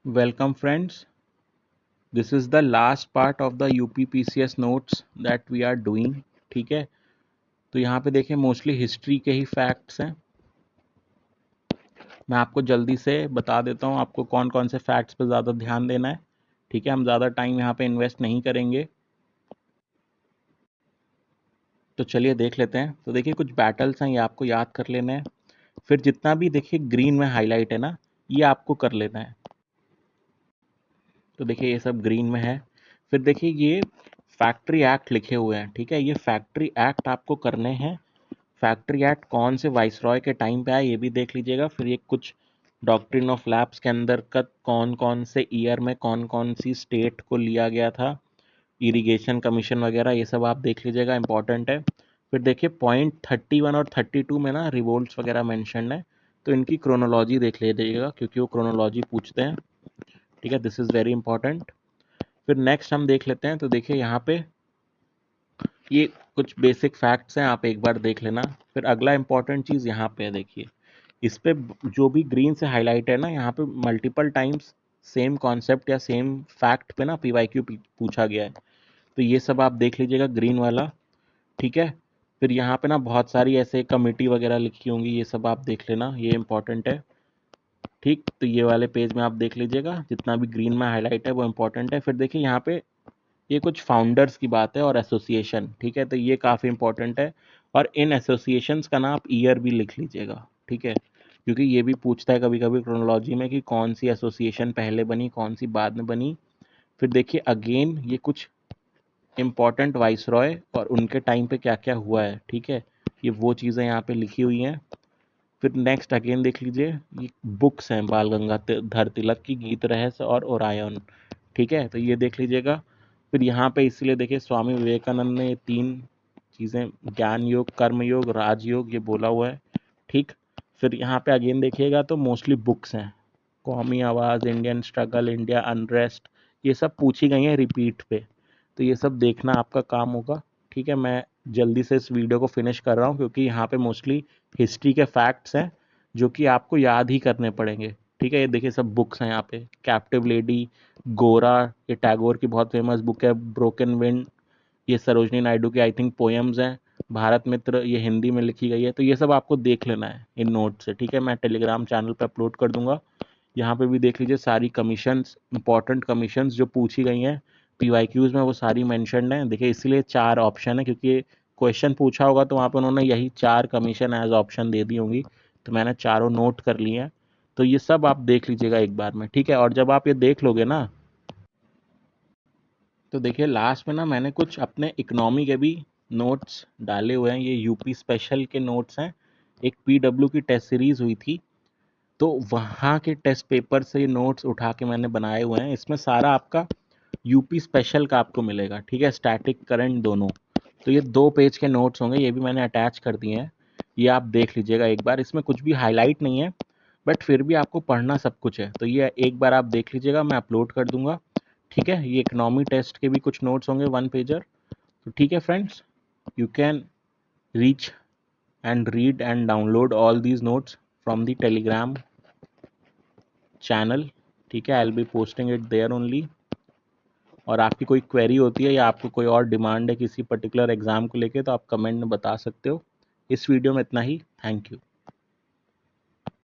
Welcome friends. This is the last part of the UPPCS notes that we are doing. ठीक है, तो यहाँ पे देखें मोस्टली हिस्ट्री के ही फैक्ट्स हैं। मैं आपको जल्दी से बता देता हूँ आपको कौन कौन से फैक्ट्स पे ज़्यादा ध्यान देना है। ठीक है, हम ज़्यादा टाइम यहाँ पे इन्वेस्ट नहीं करेंगे। तो चलिए देख लेते हैं। तो देखिए कुछ बैटल्स हैं, ये आपको याद कर लेना है। फिर जितना भी देखिए ग्रीन में हाईलाइट है ना, ये आपको कर लेना है। तो देखिए ये सब ग्रीन में है। फिर देखिए ये फैक्ट्री एक्ट लिखे हुए हैं। ठीक है, ये फैक्ट्री एक्ट आपको करने हैं। फैक्ट्री एक्ट कौन से वाइसरॉय के टाइम पे आया ये भी देख लीजिएगा। फिर ये कुछ डॉक्ट्रिन ऑफ लैब्स के अंदर का कौन कौन से ईयर में कौन कौन सी स्टेट को लिया गया था, इरिगेशन कमीशन वगैरह, ये सब आप देख लीजिएगा, इंपॉर्टेंट है। फिर देखिए पॉइंट 31 और 32 में ना रिवोल्ट्स वगैरह मेंशन है, तो इनकी क्रोनोलॉजी देख लीजिएगा क्योंकि वो क्रोनोलॉजी पूछते हैं। ठीक है, दिस इज़ वेरी इंपॉर्टेंट। फिर नेक्स्ट हम देख लेते हैं। तो देखिए यहाँ पे ये कुछ बेसिक फैक्ट्स हैं, आप एक बार देख लेना। फिर अगला इंपॉर्टेंट चीज़ यहाँ पे है, देखिए इस पे जो भी ग्रीन से हाईलाइट है ना, यहाँ पे मल्टीपल टाइम्स सेम कॉन्सेप्ट या सेम फैक्ट पे ना पीवाईक्यू पूछा गया है, तो ये सब आप देख लीजिएगा ग्रीन वाला। ठीक है, फिर यहाँ पे ना बहुत सारी ऐसे कमिटी वगैरह लिखी होंगी, ये सब आप देख लेना, ये इंपॉर्टेंट है। ठीक, तो ये वाले पेज में आप देख लीजिएगा, जितना भी ग्रीन में हाईलाइट है वो इंपॉर्टेंट है। फिर देखिए यहाँ पे ये कुछ फाउंडर्स की बात है और एसोसिएशन। ठीक है, तो ये काफ़ी इंपॉर्टेंट है। और इन एसोसिएशंस का ना आप ईयर भी लिख लीजिएगा। ठीक है, क्योंकि ये भी पूछता है कभी कभी क्रोनोलॉजी में कि कौन सी एसोसिएशन पहले बनी कौन सी बाद में बनी। फिर देखिए अगेन ये कुछ इम्पॉर्टेंट वाइसरॉय और उनके टाइम पे क्या क्या हुआ है। ठीक है, ये वो चीज़ें यहाँ पे लिखी हुई हैं। फिर नेक्स्ट अगेन देख लीजिए, ये बुक्स हैं बाल गंगाधर तिलक की, गीत रहस्य और ओरायन। ठीक है, तो ये देख लीजिएगा। फिर यहाँ पे इसलिए देखिए स्वामी विवेकानंद ने ये तीन चीज़ें, ज्ञान योग, कर्म योग, राजयोग, ये बोला हुआ है। ठीक, फिर यहाँ पे अगेन देखिएगा तो मोस्टली बुक्स हैं, कौमी आवाज़, इंडियन स्ट्रगल, इंडिया अनरेस्ट, ये सब पूछी गई हैं रिपीट पे, तो ये सब देखना आपका काम होगा। ठीक है, मैं जल्दी से इस वीडियो को फिनिश कर रहा हूँ क्योंकि यहाँ पे मोस्टली हिस्ट्री के फैक्ट्स हैं जो कि आपको याद ही करने पड़ेंगे। ठीक है, ये देखिए सब बुक्स हैं यहाँ पे, कैप्टिव लेडी, गोरा, ये टैगोर की बहुत फेमस बुक है, ब्रोकन विंड, ये सरोजनी नायडू की आई थिंक पोएम्स हैं, भारत मित्र ये हिंदी में लिखी गई है, तो ये सब आपको देख लेना है इन नोट से। ठीक है, मैं टेलीग्राम चैनल पे अपलोड कर दूंगा, यहाँ पे भी देख लीजिए सारी कमीशंस, इंपॉर्टेंट कमीशंस जो पूछी गई हैं पीवाईक्यूज में, वो सारी मेंशन्ड हैं। देखिए इसलिए 4 ऑप्शन है क्योंकि क्वेश्चन पूछा होगा तो वहाँ पे उन्होंने यही 4 कमीशन एज ऑप्शन दे दी होंगी, तो मैंने चारों नोट कर लिए हैं। तो ये सब आप देख लीजिएगा एक बार में। ठीक है, और जब आप ये देख लोगे ना, तो देखिए लास्ट में ना मैंने कुछ अपने इकोनॉमी के भी नोट्स डाले हुए हैं, ये यूपी स्पेशल के नोट्स हैं। एक पीडब्ल्यू की टेस्ट सीरीज हुई थी, तो वहाँ के टेस्ट पेपर से ये नोट्स उठा के मैंने बनाए हुए हैं। इसमें सारा आपका यूपी स्पेशल का आपको मिलेगा। ठीक है, स्टैटिक करंट दोनों, तो ये 2 पेज के नोट्स होंगे, ये भी मैंने अटैच कर दिए हैं, ये आप देख लीजिएगा एक बार। इसमें कुछ भी हाईलाइट नहीं है बट फिर भी आपको पढ़ना सब कुछ है, तो ये एक बार आप देख लीजिएगा, मैं अपलोड कर दूंगा। ठीक है, ये इकोनॉमी टेस्ट के भी कुछ नोट्स होंगे 1 पेजर। तो ठीक है friends, you can reach and read and download all these notes from the telegram channel। ठीक है, I will be posting it there only. और आपकी कोई क्वेरी होती है या आपको कोई और डिमांड है किसी पर्टिकुलर एग्जाम को लेके, तो आप कमेंट में बता सकते हो। इस वीडियो में इतना ही, थैंक यू।